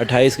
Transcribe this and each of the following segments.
28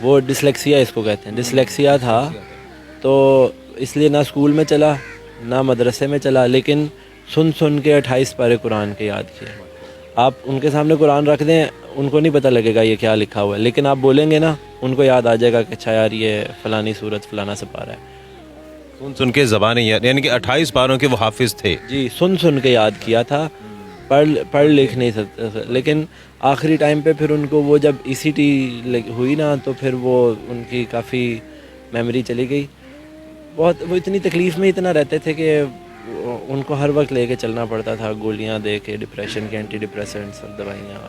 وہ ڈسلیکسیا اس کو کہتے ہیں، ڈسلیکسیا تھا، تو اس لیے نہ اسکول میں چلا نہ مدرسے میں چلا، لیکن سن کے 28 پارے قرآن کے یاد کیے. آپ ان کے سامنے قرآن رکھ دیں، ان کو نہیں پتہ لگے گا یہ کیا لکھا ہوا ہے، لیکن آپ بولیں گے نا ان کو یاد آ جائے گا کہ اچھا یار یہ فلانی صورت فلانا سے پارہ ہے. سن کے زبانیں یعنی کہ 28 پاروں کے وہ حافظ تھے. جی سن کے یاد کیا تھا، پڑھ لکھ نہیں سکتے، لیکن آخری ٹائم پہ پھر ان کو وہ جب ای سی ٹی ہوئی نا تو پھر وہ ان کی کافی میموری چلی گئی. بہت وہ اتنی تکلیف میں اتنا رہتے تھے کہ ان کو ہر وقت لے کے چلنا پڑتا تھا، گولیاں دے کے، ڈپریشن کے اینٹی ڈپریسنٹس اور دوائیاں.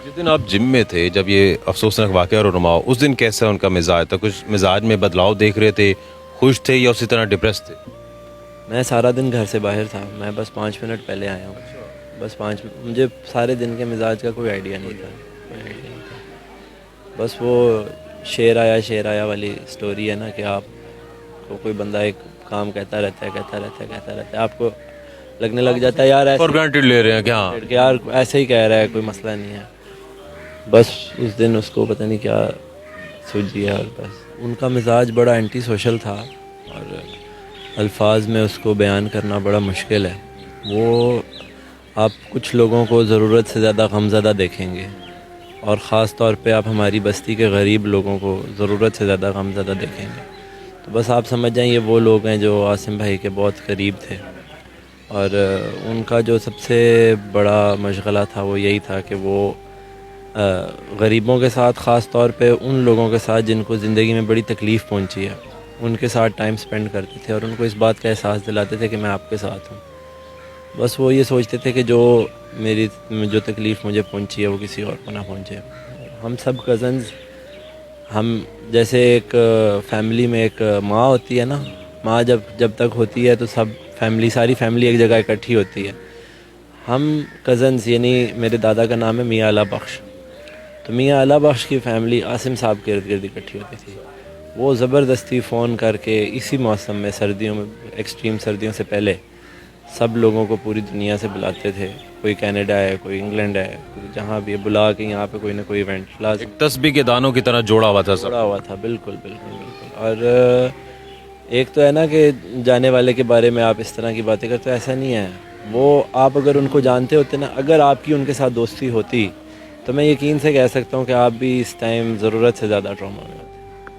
جس دن آپ جم میں تھے جب یہ افسوسناک واقعہ رونما ہو، اس دن کیسا ان کا مزاج تھا؟ کچھ مزاج میں بدلاؤ دیکھ رہے تھے، خوش تھے یا اسی طرح ڈپریس تھے؟ میں سارا دن گھر سے باہر تھا، میں بس 5 منٹ پہلے آیا ہوں، بس 5 مجھے سارے دن کے مزاج کا کوئی آئیڈیا نہیں تھا. بس وہ شیر آیا والی سٹوری ہے نا کہ آپ کو کوئی بندہ ایک کام کہتا رہتا ہے، آپ کو لگنے لگ جاتا ہے یار فار گرانٹیڈ لے رہے ہیں کیا؟ کہ یار ایسے ہی کہہ رہا ہے، کوئی مسئلہ نہیں ہے. بس اس دن اس کو پتہ نہیں کیا سوج گیا، اور بس ان کا مزاج بڑا اینٹی سوشل تھا اور الفاظ میں اس کو بیان کرنا بڑا مشکل ہے. وہ آپ کچھ لوگوں کو ضرورت سے زیادہ غمزدہ دیکھیں گے، اور خاص طور پہ آپ ہماری بستی کے غریب لوگوں کو ضرورت سے زیادہ غمزدہ دیکھیں گے. تو بس آپ سمجھ جائیں یہ وہ لوگ ہیں جو عاصم بھائی کے بہت قریب تھے، اور ان کا جو سب سے بڑا مشغلہ تھا وہ یہی تھا کہ وہ غریبوں کے ساتھ، خاص طور پہ ان لوگوں کے ساتھ جن کو زندگی میں بڑی تکلیف پہنچی ہے، ان کے ساتھ ٹائم سپینڈ کرتے تھے اور ان کو اس بات کا احساس دلاتے تھے کہ میں آپ کے ساتھ ہوں. بس وہ یہ سوچتے تھے کہ جو تکلیف مجھے پہنچی ہے وہ کسی اور کو نہ پہنچے. ہم سب کزنز، ہم جیسے ایک فیملی میں ایک ماں ہوتی ہے نا، ماں جب تک ہوتی ہے تو ساری فیملی ایک جگہ اکٹھی ہوتی ہے. ہم کزنز، یعنی میرے دادا کا نام ہے میاں اعلیٰ بخش، تو میاں اعلیٰ بخش کی فیملی عاصم صاحب کے ارد گرد اکٹھی ہوتی تھی. وہ زبردستی فون کر کے اسی موسم میں، سردیوں میں، ایکسٹریم سردیوں سے پہلے، سب لوگوں کو پوری دنیا سے بلاتے تھے. کوئی کینیڈا ہے، کوئی انگلینڈ ہے، کوئی جہاں بھی ہے، بلا کے یہاں پہ کوئی نہ کوئی ایونٹ لازم تسبیح کے دانوں کی طرح جوڑا ہوا تھا سب. جڑا ہوا تھا. بالکل. اور ایک تو ہے نا کہ جانے والے کے بارے میں آپ اس طرح کی باتیں کرتے، ایسا نہیں ہے. وہ آپ اگر ان کو جانتے ہوتے نا، اگر آپ کی ان کے ساتھ دوستی ہوتی تو میں یقین سے کہہ سکتا ہوں کہ آپ بھی اس ٹائم ضرورت سے زیادہ ٹراما میں ہوتے.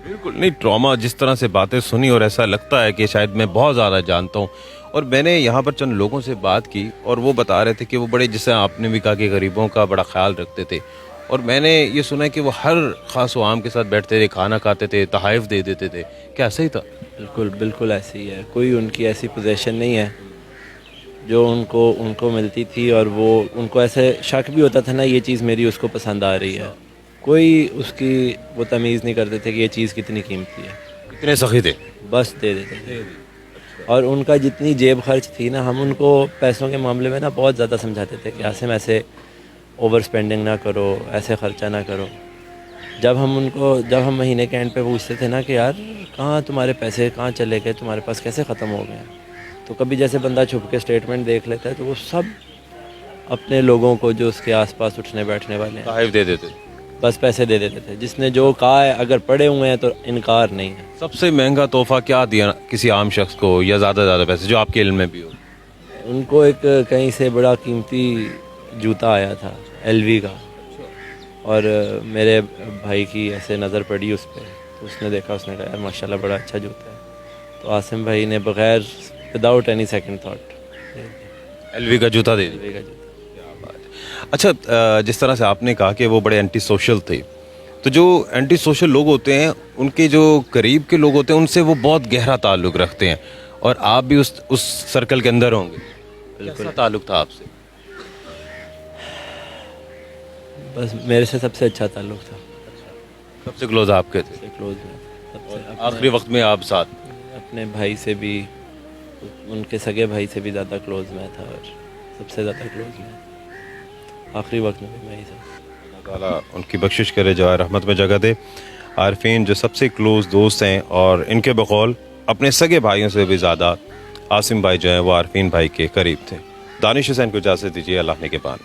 بالکل نہیں، ٹراما جس طرح سے باتیں سنی اور ایسا لگتا ہے کہ شاید میں بہت زیادہ جانتا ہوں. اور میں نے یہاں پر چند لوگوں سے بات کی اور وہ بتا رہے تھے کہ وہ بڑے، جسے آپ نے بھی کہا کہ غریبوں کا بڑا خیال رکھتے تھے، اور میں نے یہ سنا ہے کہ وہ ہر خاص و عام کے ساتھ بیٹھتے تھے، کھانا کھاتے تھے، تحائف دے دیتے تھے. کیا ایسا ہی تھا؟ بالکل ایسی ہی ہے. کوئی ان کی ایسی پوزیشن نہیں ہے جو ان کو ملتی تھی، اور وہ ان کو ایسے شک بھی ہوتا تھا نا یہ چیز میری اس کو پسند آ رہی ہے، کوئی اس کی وہ تمیز نہیں کرتے تھے کہ یہ چیز کتنی قیمتی ہے. کتنے سخی تھے؟ بس دے دیتے تھے. اور ان کا جتنی جیب خرچ تھی نا، ہم ان کو پیسوں کے معاملے میں نا بہت زیادہ سمجھاتے تھے کہ عاصم ایسے اوور سپینڈنگ نہ کرو، ایسے خرچہ نہ کرو. جب ہم مہینے کے اینڈ پہ پوچھتے تھے نا کہ یار کہاں تمہارے پیسے کہاں چلے گئے، تمہارے پاس کیسے ختم ہو گئے، تو کبھی جیسے بندہ چھپ کے اسٹیٹمنٹ دیکھ لیتا ہے تو وہ سب اپنے لوگوں کو جو اس کے آس پاس اٹھنے بیٹھنے والے ہیں تحائف دے دیتے. بس پیسے دے دیتے تھے. جس نے جو کہا ہے، اگر پڑے ہوئے ہیں تو انکار نہیں ہے. سب سے مہنگا تحفہ کیا دیا کسی عام شخص کو، یا زیادہ پیسے جو آپ کے علم میں بھی ہو؟ ان کو ایک کہیں سے بڑا قیمتی جوتا آیا تھا LV کا، اور میرے بھائی کی ایسے نظر پڑی اس پہ، تو اس نے دیکھا، اس نے کہا یار ماشاءاللہ بڑا اچھا جوتا ہے. تو عاصم بھائی نے بغیر without any second thought LV کا جوتا دے دیا. اچھا، جس طرح سے آپ نے کہا کہ وہ بڑے اینٹی سوشل تھے، تو جو اینٹی سوشل لوگ ہوتے ہیں ان کے جو قریب کے لوگ ہوتے ہیں ان سے وہ بہت گہرا تعلق رکھتے ہیں، اور آپ بھی اس سرکل کے اندر ہوں گے. کیسا تعلق تھا آپ سے؟ بس میرے سے سب سے اچھا تعلق تھا. سب سے کلوز آپ کے تھے؟ سب سے کلوز میں، سب سے آخری وقت میں آپ ساتھ؟ اپنے بھائی سے بھی، ان کے سگے بھائی سے بھی زیادہ کلوز میں تھا، اور سب سے زیادہ کلوز میں آخری وقت میں بھی میں ہی تھا. اللہ تعالیٰ ان کی بخشش کرے، جائے رحمت میں جگہ دے. عارفین جو سب سے کلوز دوست ہیں، اور ان کے بقول اپنے سگے بھائیوں سے بھی زیادہ عاصم بھائی جو ہیں وہ عارفین بھائی کے قریب تھے. دانش حسین کو اجازت دیجیے. اللہ نے کے بان.